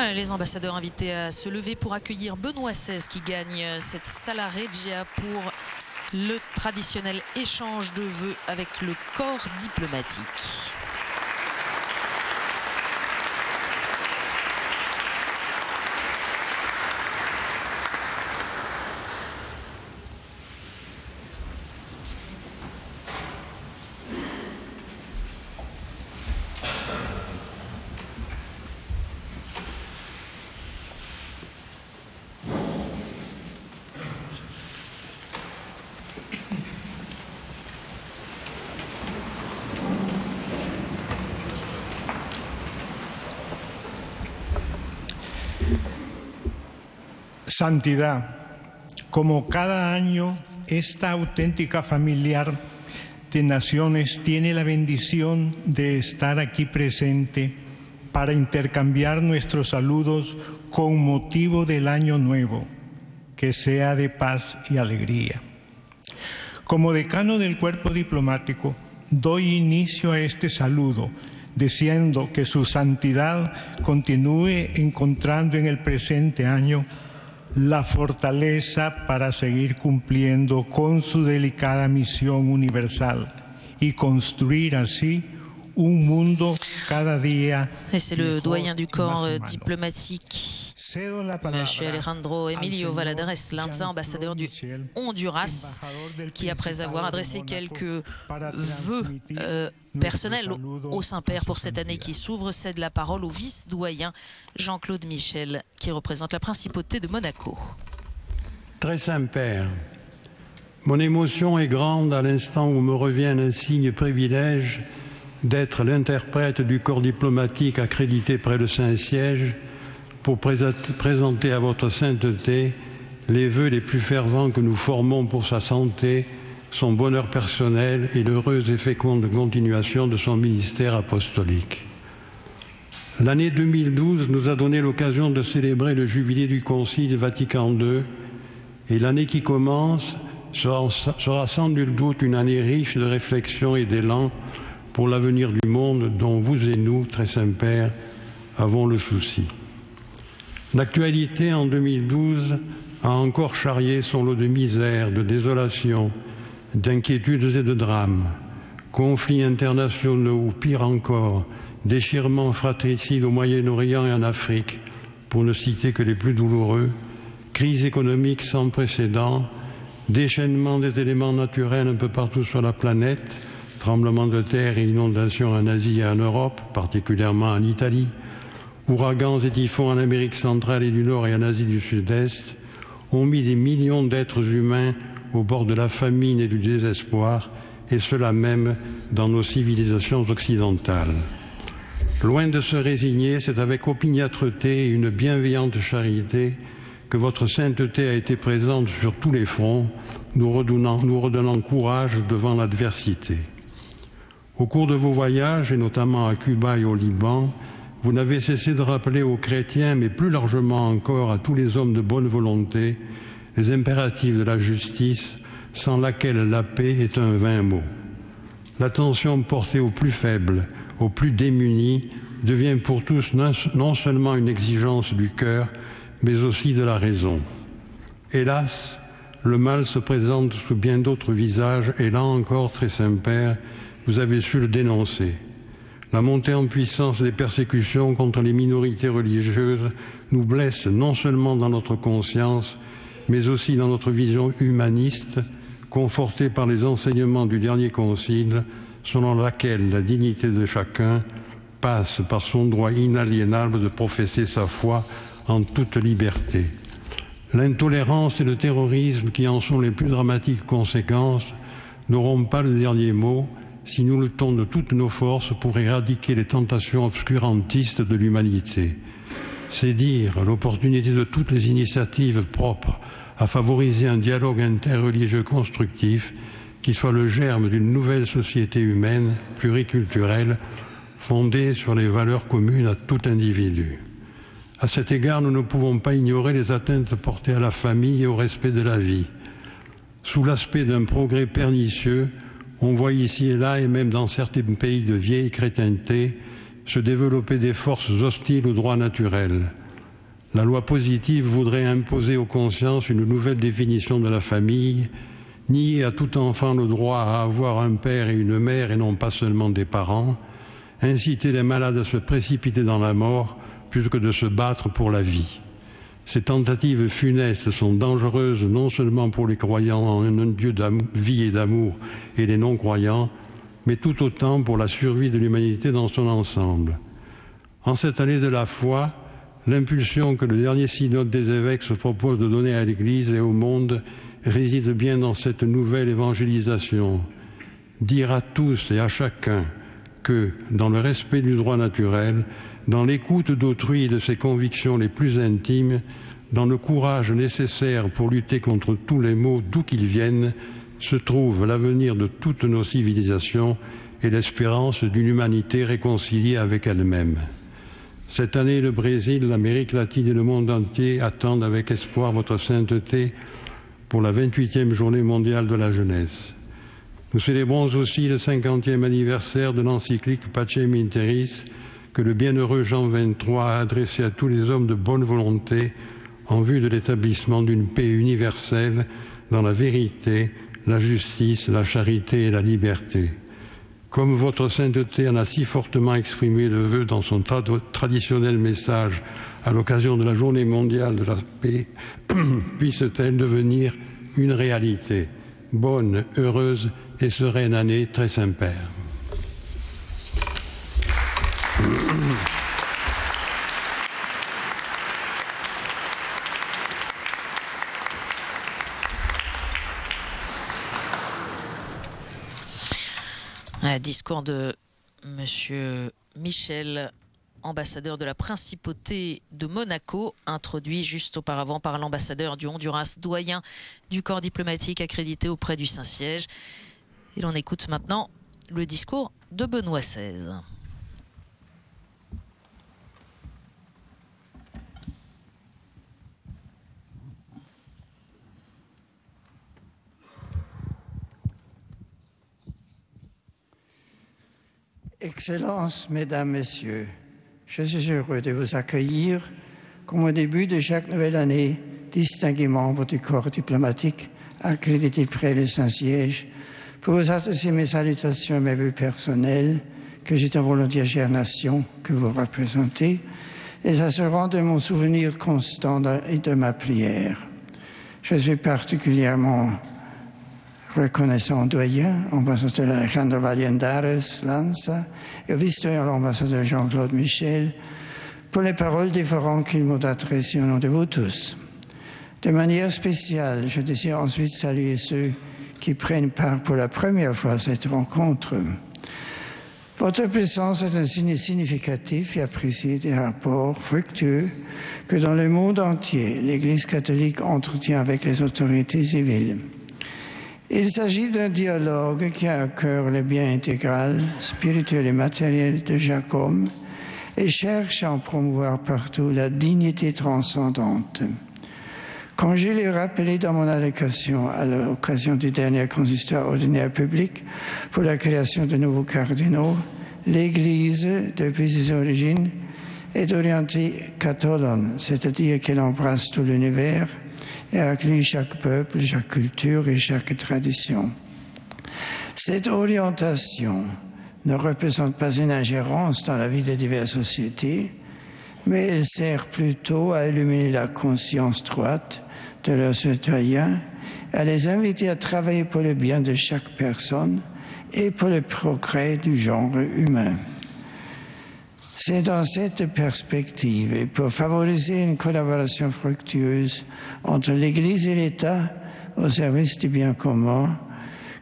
Voilà, les ambassadeurs invités à se lever pour accueillir Benoît XVI qui gagne cette Sala Regia pour le traditionnel échange de vœux avec le corps diplomatique. Santidad, como cada año, esta auténtica familiar de naciones tiene la bendición de estar aquí presente para intercambiar nuestros saludos con motivo del Año Nuevo, que sea de paz y alegría. Como decano del Cuerpo Diplomático, doy inicio a este saludo, deseando que su santidad continúe encontrando en el presente año la fortaleza para seguir cumpliendo con su delicada misión universal y construir así un mundo cada día. Et c'est le doyen du corps diplomatique, Monsieur Alejandro Emilio Valadares, l'Indien ambassadeur du Honduras, qui après avoir adressé quelques vœux personnels au Saint-Père pour cette année qui s'ouvre, cède la parole au vice-doyen Jean-Claude Michel, qui représente la principauté de Monaco. Très Saint-Père, mon émotion est grande à l'instant où me revient l'insigne privilège d'être l'interprète du corps diplomatique accrédité près le Saint-Siège pour présenter à votre sainteté les vœux les plus fervents que nous formons pour sa santé, son bonheur personnel et l'heureuse et féconde continuation de son ministère apostolique. L'année 2012 nous a donné l'occasion de célébrer le jubilé du Concile Vatican II et l'année qui commence sera sans nul doute une année riche de réflexion et d'élan pour l'avenir du monde dont vous et nous, très Saint-Père, avons le souci. L'actualité en 2012 a encore charrié son lot de misère, de désolation, d'inquiétudes et de drames, conflits internationaux ou pire encore, déchirements fratricides au Moyen-Orient et en Afrique, pour ne citer que les plus douloureux, crise économique sans précédent, déchaînement des éléments naturels un peu partout sur la planète, tremblements de terre et inondations en Asie et en Europe, particulièrement en Italie, ouragans et typhons en Amérique centrale et du Nord et en Asie du Sud-Est, ont mis des millions d'êtres humains au bord de la famine et du désespoir, et cela même dans nos civilisations occidentales. Loin de se résigner, c'est avec opiniâtreté et une bienveillante charité que votre sainteté a été présente sur tous les fronts, nous redonnant courage devant l'adversité. Au cours de vos voyages, et notamment à Cuba et au Liban, vous n'avez cessé de rappeler aux chrétiens, mais plus largement encore à tous les hommes de bonne volonté, les impératifs de la justice, sans laquelle la paix est un vain mot. L'attention portée aux plus faibles, aux plus démunis, devient pour tous non seulement une exigence du cœur, mais aussi de la raison. Hélas, le mal se présente sous bien d'autres visages, et là encore, très Saint-Père, vous avez su le dénoncer. La montée en puissance des persécutions contre les minorités religieuses nous blesse non seulement dans notre conscience, mais aussi dans notre vision humaniste, confortée par les enseignements du dernier concile, selon laquelle la dignité de chacun passe par son droit inaliénable de professer sa foi en toute liberté. L'intolérance et le terrorisme, qui en sont les plus dramatiques conséquences, n'auront pas le dernier mot si nous luttons de toutes nos forces pour éradiquer les tentations obscurantistes de l'humanité. C'est dire l'opportunité de toutes les initiatives propres à favoriser un dialogue interreligieux constructif qui soit le germe d'une nouvelle société humaine, pluriculturelle, fondée sur les valeurs communes à tout individu. À cet égard, nous ne pouvons pas ignorer les atteintes portées à la famille et au respect de la vie. Sous l'aspect d'un progrès pernicieux, on voit ici et là, et même dans certains pays de vieille chrétienté, se développer des forces hostiles au droit naturel. La loi positive voudrait imposer aux consciences une nouvelle définition de la famille, nier à tout enfant le droit à avoir un père et une mère et non pas seulement des parents, inciter les malades à se précipiter dans la mort plutôt que de se battre pour la vie. Ces tentatives funestes sont dangereuses non seulement pour les croyants en un Dieu de vie et d'amour et les non-croyants, mais tout autant pour la survie de l'humanité dans son ensemble. En cette année de la foi, l'impulsion que le dernier synode des évêques se propose de donner à l'Église et au monde réside bien dans cette nouvelle évangélisation. Dire à tous et à chacun que, dans le respect du droit naturel, dans l'écoute d'autrui et de ses convictions les plus intimes, dans le courage nécessaire pour lutter contre tous les maux d'où qu'ils viennent, se trouve l'avenir de toutes nos civilisations et l'espérance d'une humanité réconciliée avec elle-même. Cette année, le Brésil, l'Amérique latine et le monde entier attendent avec espoir votre sainteté pour la 28e journée mondiale de la jeunesse. Nous célébrons aussi le 50e anniversaire de l'encyclique Pacem in Terris que le bienheureux Jean XXIII a adressé à tous les hommes de bonne volonté en vue de l'établissement d'une paix universelle dans la vérité, la justice, la charité et la liberté. Comme votre sainteté en a si fortement exprimé le vœu dans son traditionnel message à l'occasion de la journée mondiale de la paix, puisse-t-elle devenir une réalité. Bonne, heureuse et sereine année, très Saint-Père. Un discours de Monsieur Michel, ambassadeur de la Principauté de Monaco, introduit juste auparavant par l'ambassadeur du Honduras, doyen du corps diplomatique accrédité auprès du Saint-Siège. Et l'on écoute maintenant le discours de Benoît XVI. Excellences, Mesdames, Messieurs, je suis heureux de vous accueillir comme au début de chaque nouvelle année, distingués membres du corps diplomatique accrédité près du Saint-Siège, pour vous adresser mes salutations et mes vœux personnels, que j'ai en volontaire chère nation que vous représentez, les assurant de mon souvenir constant et de ma prière. Je suis particulièrement reconnaissant doyen, ambassadeur Alejandro Valladares Lanza et au vice-doyen l'ambassadeur Jean-Claude Michel, pour les paroles différentes qu'ils m'ont adressées au nom de vous tous. De manière spéciale, je désire ensuite saluer ceux qui prennent part pour la première fois à cette rencontre. Votre présence est un signe significatif et apprécié des rapports fructueux que dans le monde entier, l'Église catholique entretient avec les autorités civiles. Il s'agit d'un dialogue qui a à cœur le bien intégral, spirituel et matériel de chaque homme et cherche à en promouvoir partout la dignité transcendante. Quand je l'ai rappelé dans mon allocation à l'occasion du dernier consistoire ordinaire public pour la création de nouveaux cardinaux, l'Église, depuis ses origines, est orientée catholone, c'est-à-dire qu'elle embrasse tout l'univers et inclut chaque peuple, chaque culture et chaque tradition. Cette orientation ne représente pas une ingérence dans la vie des diverses sociétés, mais elle sert plutôt à illuminer la conscience droite de leurs citoyens, à les inviter à travailler pour le bien de chaque personne et pour le progrès du genre humain. C'est dans cette perspective et pour favoriser une collaboration fructueuse entre l'Église et l'État au service du bien commun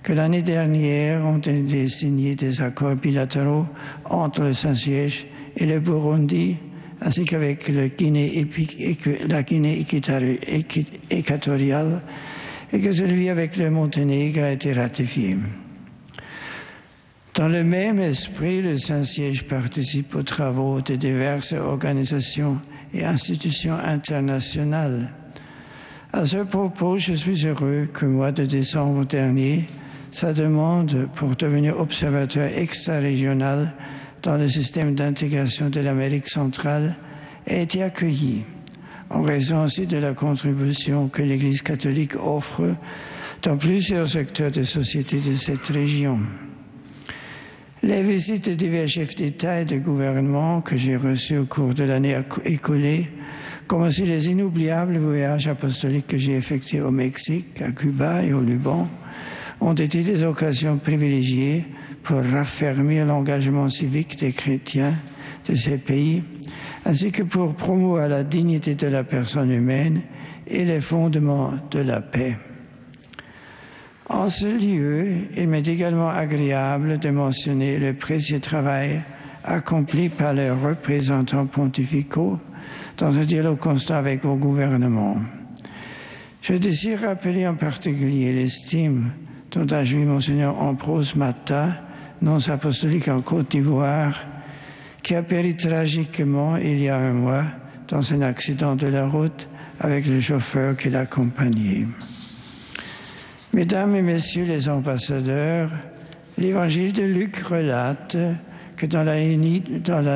que l'année dernière ont été signés des accords bilatéraux entre le Saint-Siège et le Burundi, ainsi qu'avec la Guinée équatoriale, et que celui avec le Monténégro a été ratifié. Dans le même esprit, le Saint-Siège participe aux travaux de diverses organisations et institutions internationales. À ce propos, je suis heureux qu'au mois de décembre dernier, sa demande pour devenir observateur extra-régional dans le système d'intégration de l'Amérique centrale a été accueillie. en raison aussi de la contribution que l'Église catholique offre dans plusieurs secteurs de société de cette région. Les visites de divers chefs d'État et de gouvernement que j'ai reçus au cours de l'année écoulée, comme aussi les inoubliables voyages apostoliques que j'ai effectués au Mexique, à Cuba et au Liban, ont été des occasions privilégiées pour raffermir l'engagement civique des chrétiens de ces pays, ainsi que pour promouvoir la dignité de la personne humaine et les fondements de la paix. En ce lieu, il m'est également agréable de mentionner le précieux travail accompli par les représentants pontificaux dans un dialogue constant avec vos gouvernements. Je désire rappeler en particulier l'estime dont a joui Monseigneur Ambrose Matta, nonce apostolique en Côte d'Ivoire, qui a péri tragiquement il y a un mois dans un accident de la route avec le chauffeur qui l'accompagnait. Mesdames et Messieurs les ambassadeurs, l'évangile de Luc relate que dans la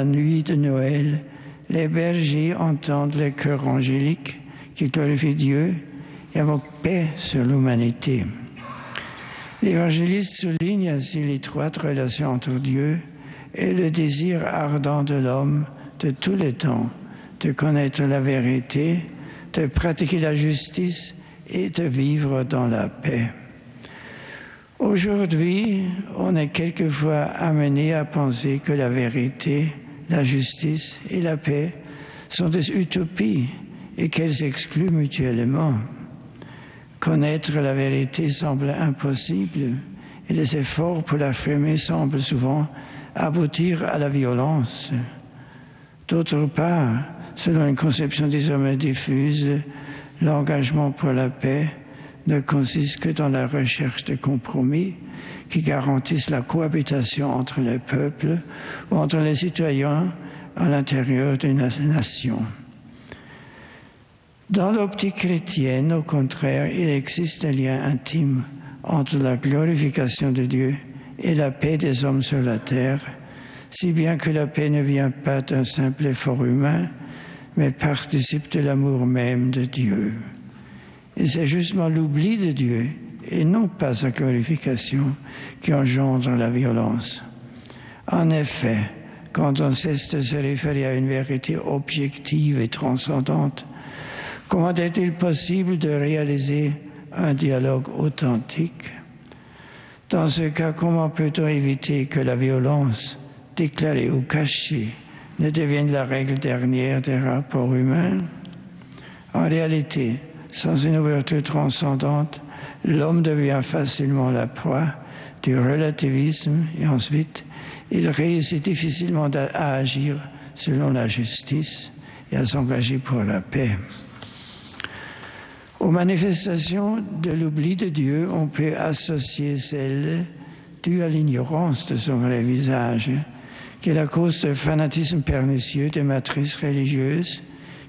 nuit de Noël, les bergers entendent les chœurs angéliques qui glorifient Dieu et invoquent paix sur l'humanité. L'évangéliste souligne ainsi l'étroite relation entre Dieu et le désir ardent de l'homme de tous les temps de connaître la vérité, de pratiquer la justice et de vivre dans la paix. Aujourd'hui, on est quelquefois amené à penser que la vérité, la justice et la paix sont des utopies et qu'elles s'excluent mutuellement. Connaître la vérité semble impossible et les efforts pour l'affirmer semblent souvent aboutir à la violence. D'autre part, selon une conception désormais diffuse, l'engagement pour la paix ne consiste que dans la recherche de compromis qui garantissent la cohabitation entre les peuples ou entre les citoyens à l'intérieur d'une nation. Dans l'optique chrétienne, au contraire, il existe un lien intime entre la glorification de Dieu et la paix des hommes sur la terre, si bien que la paix ne vient pas d'un simple effort humain, mais participe de l'amour même de Dieu. Et c'est justement l'oubli de Dieu, et non pas sa glorification, qui engendre la violence. En effet, quand on cesse de se référer à une vérité objective et transcendante, comment est-il possible de réaliser un dialogue authentique? Dans ce cas, comment peut-on éviter que la violence, déclarée ou cachée, ne devienne la règle dernière des rapports humains? En réalité, sans une ouverture transcendante, l'homme devient facilement la proie du relativisme et ensuite, il réussit difficilement à agir selon la justice et à s'engager pour la paix. Aux manifestations de l'oubli de Dieu, on peut associer celle due à l'ignorance de son vrai visage, qui est la cause du fanatisme pernicieux des matrices religieuses,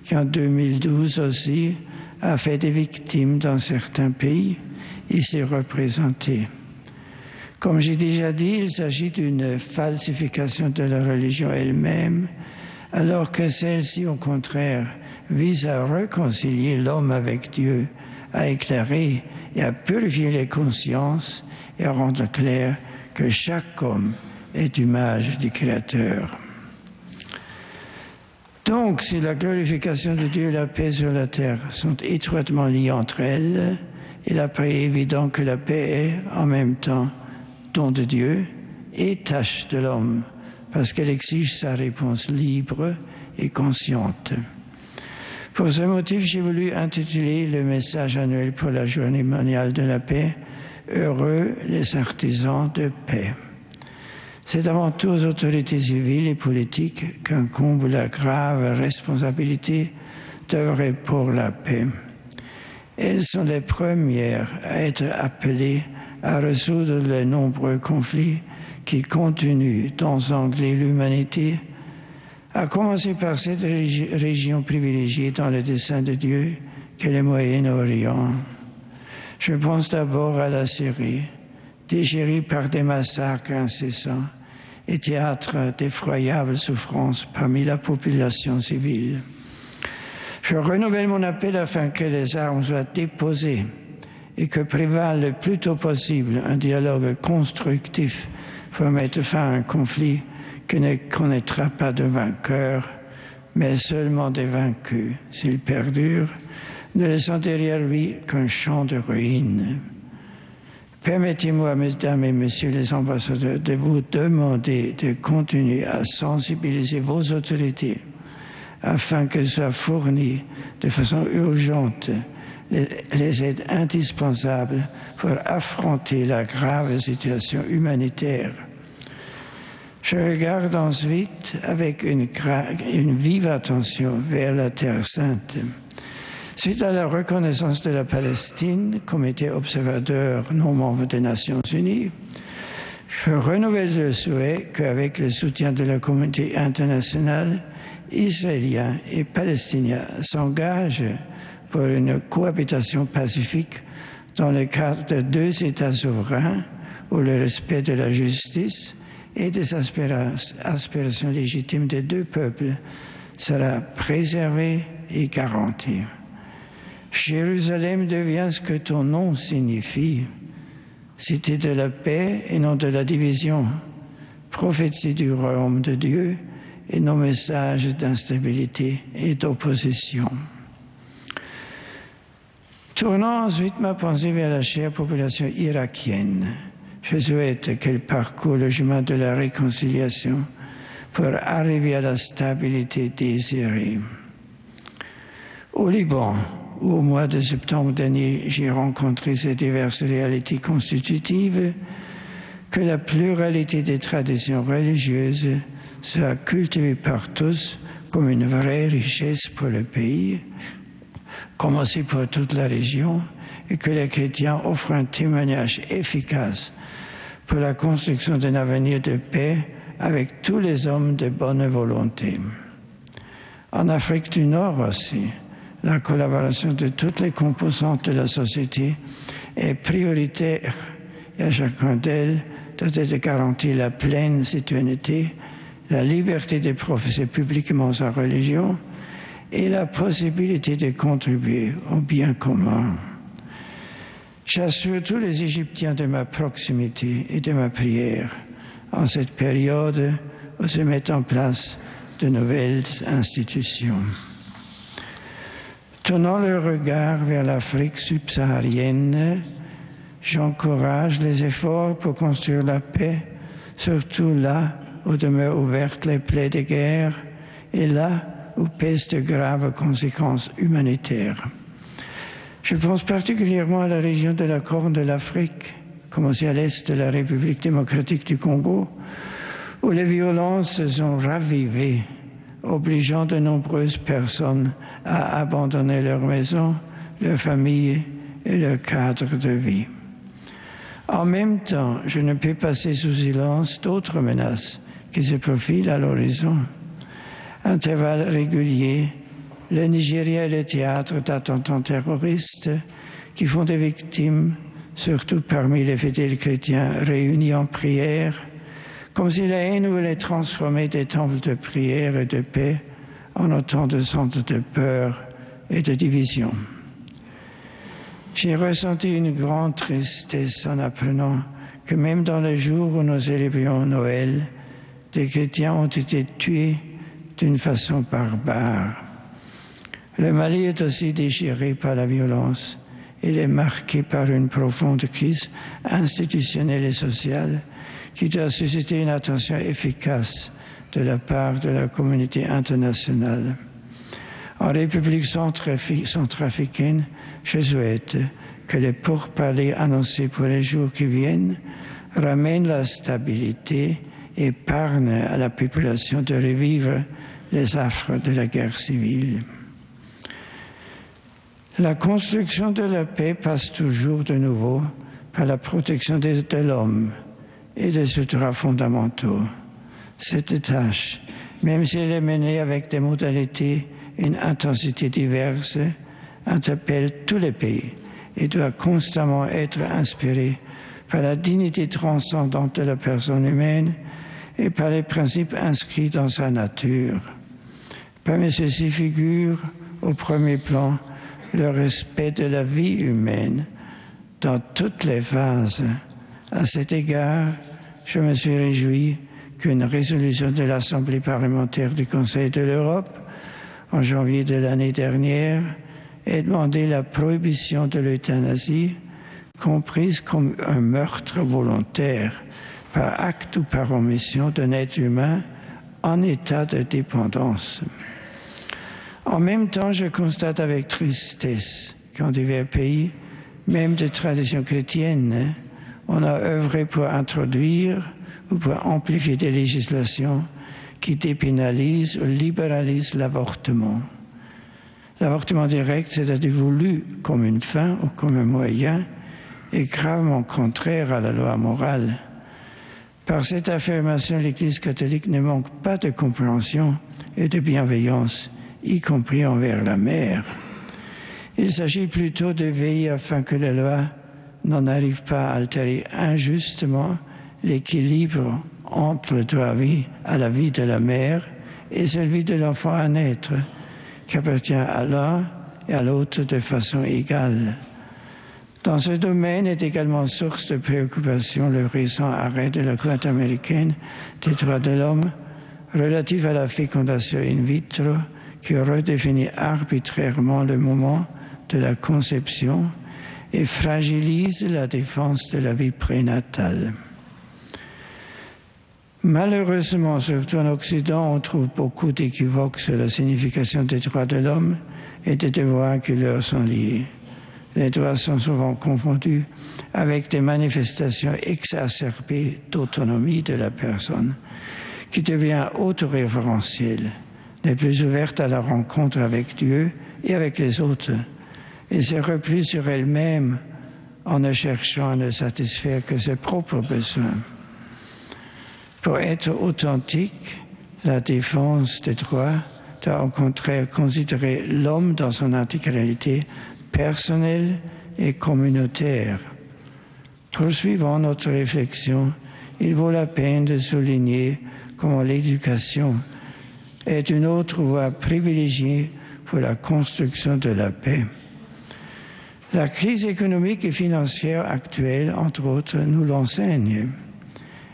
qui en 2012 aussi a fait des victimes dans certains pays, ici représentés. Comme j'ai déjà dit, il s'agit d'une falsification de la religion elle-même, alors que celle-ci, au contraire, vise à réconcilier l'homme avec Dieu, à éclairer et à purifier les consciences et à rendre clair que chaque homme est image du Créateur. Donc, si la glorification de Dieu et la paix sur la terre sont étroitement liées entre elles, il apparaît évident que la paix est, en même temps, don de Dieu et tâche de l'homme, parce qu'elle exige sa réponse libre et consciente. Pour ce motif, j'ai voulu intituler le message annuel pour la Journée mondiale de la paix « Heureux les artisans de paix ». C'est avant tout aux autorités civiles et politiques qu'incombe la grave responsabilité d'œuvrer pour la paix. Elles sont les premières à être appelées à résoudre les nombreux conflits qui continuent d'ensangler l'humanité, à commencer par cette région privilégiée dans le dessein de Dieu qu'est le Moyen-Orient. Je pense d'abord à la Syrie, déchirée par des massacres incessants et théâtre d'effroyables souffrances parmi la population civile. Je renouvelle mon appel afin que les armes soient déposées et que prévale le plus tôt possible un dialogue constructif pour mettre fin à un conflit qui ne connaîtra pas de vainqueur, mais seulement des vaincus. S'il perdure, ne laissant derrière lui qu'un champ de ruines. Permettez-moi, mesdames et messieurs les ambassadeurs, de vous demander de continuer à sensibiliser vos autorités afin qu'elles soient fournies de façon urgente les aides indispensables pour affronter la grave situation humanitaire. Je regarde ensuite avec une vive attention vers la Terre Sainte. Suite à la reconnaissance de la Palestine comme État observateur non membre des Nations Unies, je renouvelle le souhait qu'avec le soutien de la communauté internationale, Israéliens et Palestiniens s'engagent pour une cohabitation pacifique dans le cadre de 2 États souverains où le respect de la justice et des aspirations légitimes des 2 peuples sera préservé et garanti. Jérusalem devient ce que ton nom signifie, cité de la paix et non de la division, prophétie du royaume de Dieu et non message d'instabilité et d'opposition. Tournant ensuite ma pensée vers la chère population irakienne, je souhaite qu'elle parcourt le chemin de la réconciliation pour arriver à la stabilité désirée. Au Liban, où au mois de septembre dernier j'ai rencontré ces diverses réalités constitutives, que la pluralité des traditions religieuses soit cultivée par tous comme une vraie richesse pour le pays, comme aussi pour toute la région, et que les chrétiens offrent un témoignage efficace pour la construction d'un avenir de paix avec tous les hommes de bonne volonté. En Afrique du Nord aussi, la collaboration de toutes les composantes de la société est prioritaire et à chacun d'elles doit être garantie la pleine citoyenneté, la liberté de professer publiquement sa religion et la possibilité de contribuer au bien commun. J'assure tous les Égyptiens de ma proximité et de ma prière en cette période où se mettent en place de nouvelles institutions. Tournant le regard vers l'Afrique subsaharienne, j'encourage les efforts pour construire la paix, surtout là où demeurent ouvertes les plaies de guerre et là où pèsent de graves conséquences humanitaires. Je pense particulièrement à la région de la Corne de l'Afrique, comme aussi à l'est de la République démocratique du Congo, où les violences se sont ravivées, obligeant de nombreuses personnes à abandonner leur maison, leur famille et leur cadre de vie. En même temps, je ne peux passer sous silence d'autres menaces qui se profilent à l'horizon. À intervalles réguliers, le Nigeria est le théâtre d'attentats terroristes qui font des victimes, surtout parmi les fidèles chrétiens réunis en prière, comme si la haine voulait transformer des temples de prière et de paix en autant de centres de peur et de division. J'ai ressenti une grande tristesse en apprenant que même dans les jours où nous célébrions Noël, des chrétiens ont été tués d'une façon barbare. Le Mali est aussi déchiré par la violence. Il est marqué par une profonde crise institutionnelle et sociale qui doit susciter une attention efficace de la part de la communauté internationale. En République centrafricaine, je souhaite que les pourparlers annoncés pour les jours qui viennent ramènent la stabilité et épargnent à la population de revivre les affres de la guerre civile. La construction de la paix passe toujours de nouveau par la protection de l'homme et des droits fondamentaux. Cette tâche, même si elle est menée avec des modalités et une intensité diverses, interpelle tous les pays et doit constamment être inspirée par la dignité transcendante de la personne humaine et par les principes inscrits dans sa nature. Parmi ceux-ci figurent au premier plan le respect de la vie humaine dans toutes les phases. À cet égard, je me suis réjoui qu'une résolution de l'Assemblée parlementaire du Conseil de l'Europe en janvier de l'année dernière ait demandé la prohibition de l'euthanasie, comprise comme un meurtre volontaire par acte ou par omission d'un être humain en état de dépendance. En même temps, je constate avec tristesse qu'en divers pays, même de tradition chrétienne, on a œuvré pour introduire ou pour amplifier des législations qui dépénalisent ou libéralisent l'avortement. L'avortement direct, c'est-à-dire voulu comme une fin ou comme un moyen, est gravement contraire à la loi morale. Par cette affirmation, l'Église catholique ne manque pas de compréhension et de bienveillance, y compris envers la mère. Il s'agit plutôt de veiller afin que la loi n'en arrive pas à altérer injustement l'équilibre entre le droit à la vie de la mère et celui de l'enfant à naître, qui appartient à l'un et à l'autre de façon égale. Dans ce domaine est également source de préoccupation le récent arrêt de la Cour américaine des droits de l'homme relatif à la fécondation in vitro, qui redéfinit arbitrairement le moment de la conception et fragilise la défense de la vie prénatale. Malheureusement, surtout en Occident, on trouve beaucoup d'équivoques sur la signification des droits de l'homme et des devoirs qui leur sont liés. Les droits sont souvent confondus avec des manifestations exacerbées d'autonomie de la personne, qui devient autoréférentielle, n'est plus ouverte à la rencontre avec Dieu et avec les autres, et se replie sur elle-même en ne cherchant à ne satisfaire que ses propres besoins. Pour être authentique, la défense des droits doit au contraire considérer l'homme dans son intégralité personnelle et communautaire. Poursuivant notre réflexion, il vaut la peine de souligner comment l'éducation est une autre voie privilégiée pour la construction de la paix. La crise économique et financière actuelle, entre autres, nous l'enseigne.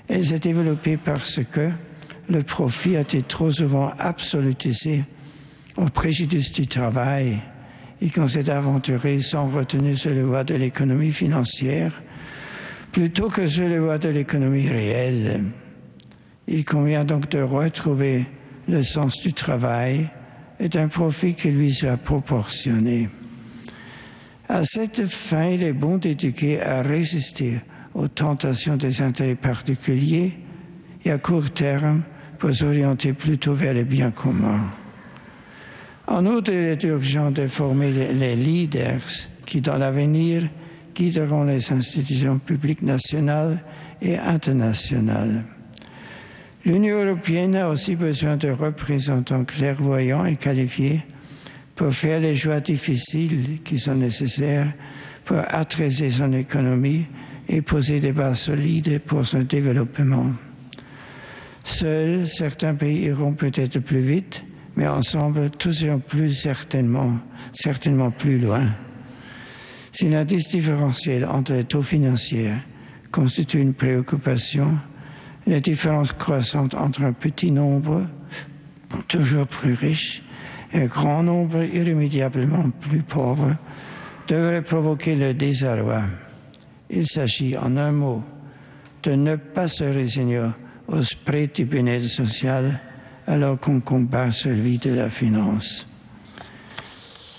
Elle s'est développée parce que le profit a été trop souvent absolutisé au préjudice du travail et qu'on s'est aventuré sans retenue sur les voies de l'économie financière plutôt que sur les voies de l'économie réelle. Il convient donc de retrouver le sens du travail et d'un profit qui lui soit proportionné. À cette fin, il est bon d'éduquer à résister aux tentations des intérêts particuliers et à court terme pour s'orienter plutôt vers les biens communs. En outre, il est urgent de former les leaders qui, dans l'avenir, guideront les institutions publiques nationales et internationales. L'Union européenne a aussi besoin de représentants clairvoyants et qualifiés pour faire les choix difficiles qui sont nécessaires pour attiser son économie et poser des bases solides pour son développement. Seuls, certains pays iront peut-être plus vite, mais ensemble, tous iront certainement plus loin. Si l'indice différentiel entre les taux financiers constitue une préoccupation, les différences croissantes entre un petit nombre, toujours plus riche, et un grand nombre irrémédiablement plus pauvre, devraient provoquer le désarroi. Il s'agit, en un mot, de ne pas se résigner au spread du bien-être social alors qu'on combat celui de la finance.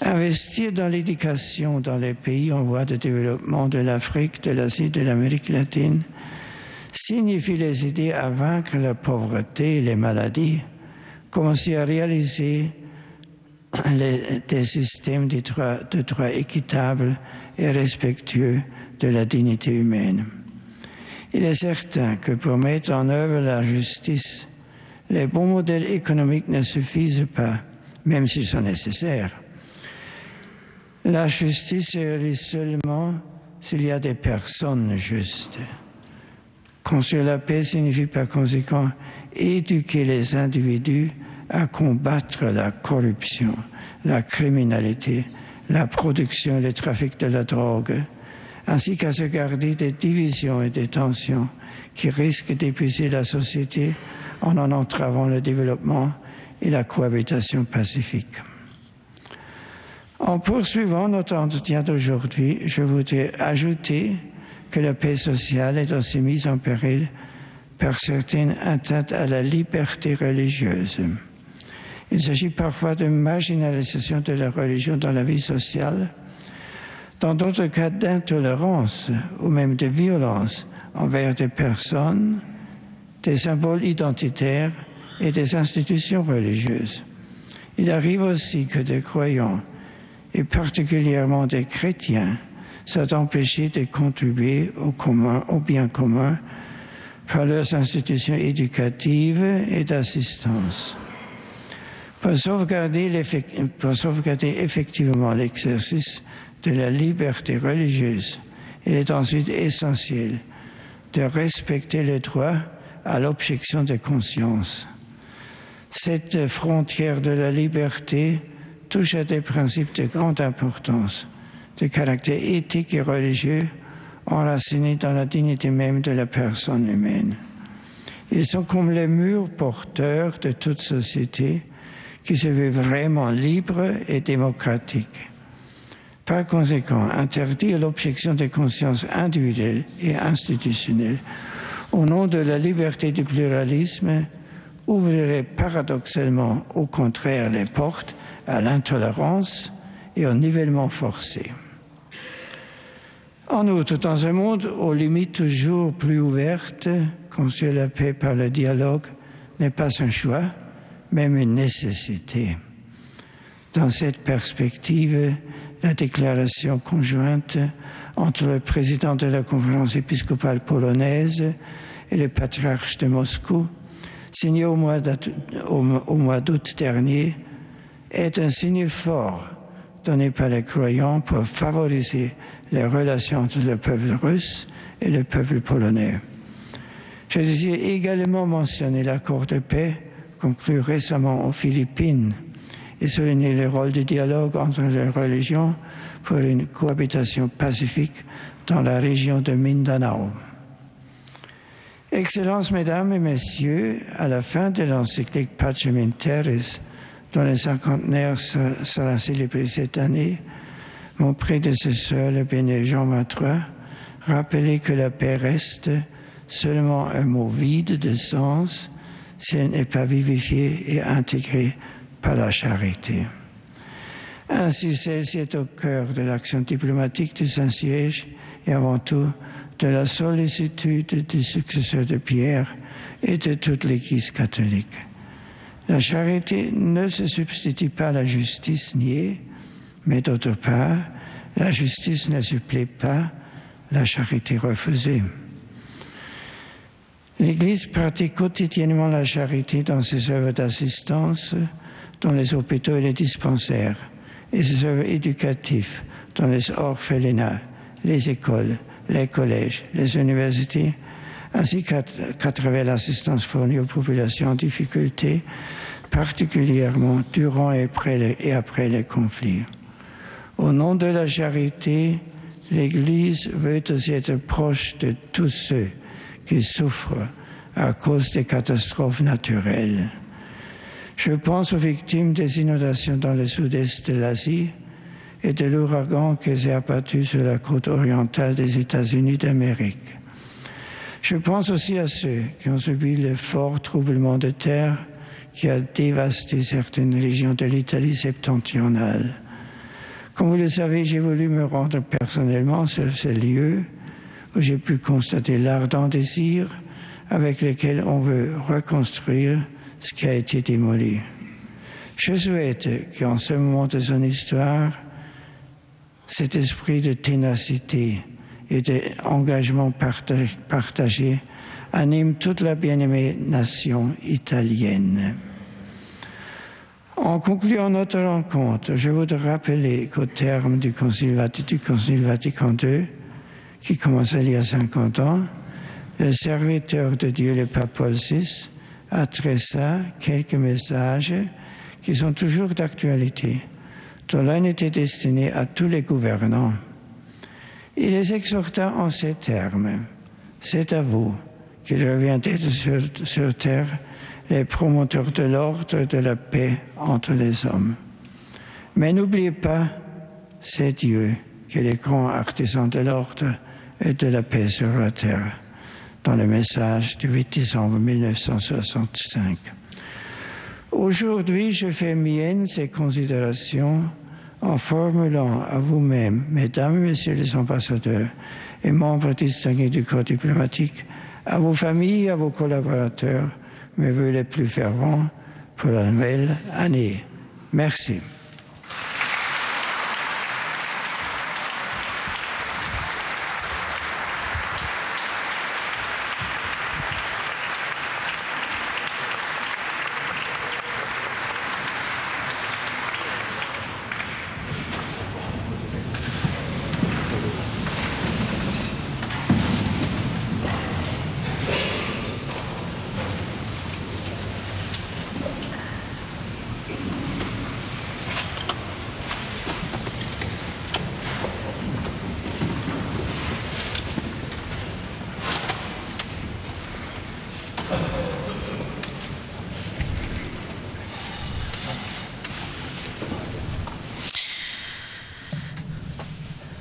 Investir dans l'éducation dans les pays en voie de développement de l'Afrique, de l'Asie, de l'Amérique latine signifie les aider à vaincre la pauvreté et les maladies, commencer à réaliser des systèmes de droits équitables et respectueux de la dignité humaine. Il est certain que pour mettre en œuvre la justice, les bons modèles économiques ne suffisent pas, même s'ils sont nécessaires. La justice se réalise seulement s'il y a des personnes justes. Construire la paix signifie par conséquent éduquer les individus à combattre la corruption, la criminalité, la production et le trafic de la drogue, ainsi qu'à se garder des divisions et des tensions qui risquent d'épuiser la société en entravant le développement et la cohabitation pacifique. En poursuivant notre entretien d'aujourd'hui, je voudrais ajouter que la paix sociale est aussi mise en péril par certaines atteintes à la liberté religieuse. Il s'agit parfois de marginalisation de la religion dans la vie sociale, dans d'autres cas d'intolérance ou même de violence envers des personnes, des symboles identitaires et des institutions religieuses. Il arrive aussi que des croyants, et particulièrement des chrétiens, soient empêchés de contribuer au bien commun par leurs institutions éducatives et d'assistance. Pour sauvegarder effectivement l'exercice de la liberté religieuse, il est ensuite essentiel de respecter le droit à l'objection de conscience. Cette frontière de la liberté touche à des principes de grande importance, de caractère éthique et religieux, enracinés dans la dignité même de la personne humaine. Ils sont comme les murs porteurs de toute société qui se veut vraiment libre et démocratique. Par conséquent, interdire l'objection de conscience individuelle et institutionnelle au nom de la liberté du pluralisme ouvrirait paradoxalement au contraire les portes à l'intolérance et au nivellement forcé. En outre, dans un monde aux limites toujours plus ouvertes, construire la paix par le dialogue n'est pas un choix, même une nécessité. Dans cette perspective, la déclaration conjointe entre le président de la conférence épiscopale polonaise et le patriarche de Moscou, signée au mois d'août dernier, est un signe fort donné par les croyants pour favoriser les relations entre le peuple russe et le peuple polonais. Je désire également mentionner l'accord de paix conclu récemment aux Philippines et souligner le rôle du dialogue entre les religions pour une cohabitation pacifique dans la région de Mindanao. Excellences, Mesdames et Messieurs, à la fin de l'encyclique Pacem in Terris, dont le cinquantenaire sera célébré cette année, mon prédécesseur, le béni Jean XXIII, rappelait que la paix reste seulement un mot vide de sens si elle n'est pas vivifiée et intégrée par la charité. Ainsi, celle-ci est au cœur de l'action diplomatique du Saint-Siège et avant tout de la sollicitude du successeur de Pierre et de toute l'Église catholique. La charité ne se substitue pas à la justice niée, mais d'autre part, la justice ne supplée pas la charité refusée. L'Église pratique quotidiennement la charité dans ses œuvres d'assistance, dans les hôpitaux et les dispensaires, et ses œuvres éducatives, dans les orphelinats, les écoles, les collèges, les universités, ainsi qu'à travers l'assistance fournie aux populations en difficulté, particulièrement durant et après les conflits. Au nom de la charité, l'Église veut aussi être proche de tous ceux qui souffrent à cause des catastrophes naturelles. Je pense aux victimes des inondations dans le sud-est de l'Asie et de l'ouragan qui s'est abattu sur la côte orientale des États-Unis d'Amérique. Je pense aussi à ceux qui ont subi le fort troublement de terre qui a dévasté certaines régions de l'Italie septentrionale. Comme vous le savez, j'ai voulu me rendre personnellement sur ces lieux où j'ai pu constater l'ardent désir avec lequel on veut reconstruire ce qui a été démoli. Je souhaite qu'en ce moment de son histoire, cet esprit de ténacité et d'engagement partagé anime toute la bien-aimée nation italienne. En concluant notre rencontre, je voudrais rappeler qu'au terme du Concile Vatican II, qui commençait il y a 50 ans, le serviteur de Dieu, le pape Paul VI, adressa quelques messages qui sont toujours d'actualité dont l'un était destiné à tous les gouvernants. Il les exhorta en ces termes: c'est à vous qu'il revient d'être sur terre les promoteurs de l'ordre et de la paix entre les hommes. Mais n'oubliez pas, c'est Dieu qui est le grand artisan de l'ordre et de la paix sur la terre, dans le message du 8 décembre 1965. Aujourd'hui, je fais miennes ces considérations en formulant à vous-même, mesdames et messieurs les ambassadeurs et membres distingués du corps diplomatique, à vos familles, à vos collaborateurs, mes vœux les plus fervents pour la nouvelle année. Merci.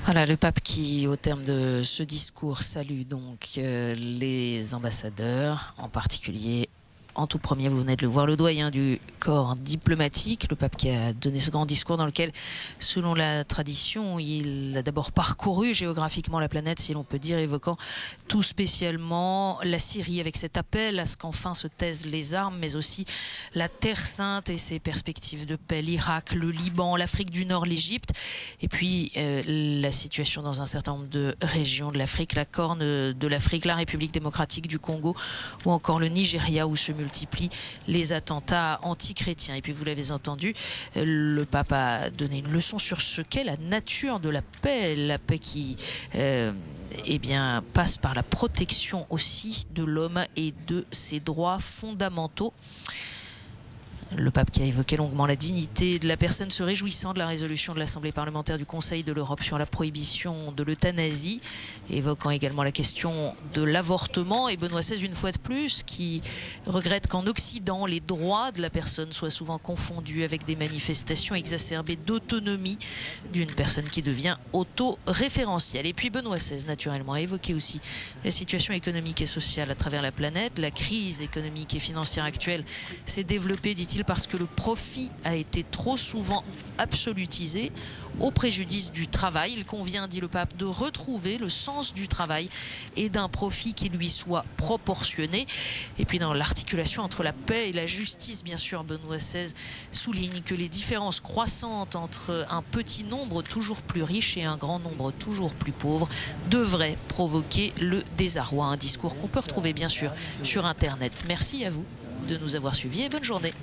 Voilà le pape qui, au terme de ce discours, salue donc les ambassadeurs, en particulier, en tout premier, vous venez de le voir, le doyen du corps diplomatique, le pape qui a donné ce grand discours dans lequel, selon la tradition, il a d'abord parcouru géographiquement la planète, si l'on peut dire, évoquant tout spécialement la Syrie, avec cet appel à ce qu'enfin se taisent les armes, mais aussi la Terre Sainte et ses perspectives de paix, l'Irak, le Liban, l'Afrique du Nord, l'Égypte, et puis la situation dans un certain nombre de régions de l'Afrique, la Corne de l'Afrique, la République démocratique du Congo, ou encore le Nigeria, où se multiplient les attentats anti-chrétiens. Et puis vous l'avez entendu, le pape a donné une leçon sur ce qu'est la nature de la paix qui eh bien, passe par la protection aussi de l'homme et de ses droits fondamentaux. Le pape qui a évoqué longuement la dignité de la personne se réjouissant de la résolution de l'Assemblée parlementaire du Conseil de l'Europe sur la prohibition de l'euthanasie, évoquant également la question de l'avortement. Et Benoît XVI, une fois de plus, qui regrette qu'en Occident, les droits de la personne soient souvent confondus avec des manifestations exacerbées d'autonomie d'une personne qui devient auto-référentielle. Et puis Benoît XVI, naturellement, a évoqué aussi la situation économique et sociale à travers la planète. La crise économique et financière actuelle s'est développée, dit-il, parce que le profit a été trop souvent absolutisé au préjudice du travail. Il convient, dit le pape, de retrouver le sens du travail et d'un profit qui lui soit proportionné. Et puis dans l'articulation entre la paix et la justice, bien sûr, Benoît XVI souligne que les différences croissantes entre un petit nombre toujours plus riche et un grand nombre toujours plus pauvre devraient provoquer le désarroi. Un discours qu'on peut retrouver bien sûr sur Internet. Merci à vous de nous avoir suivis et bonne journée.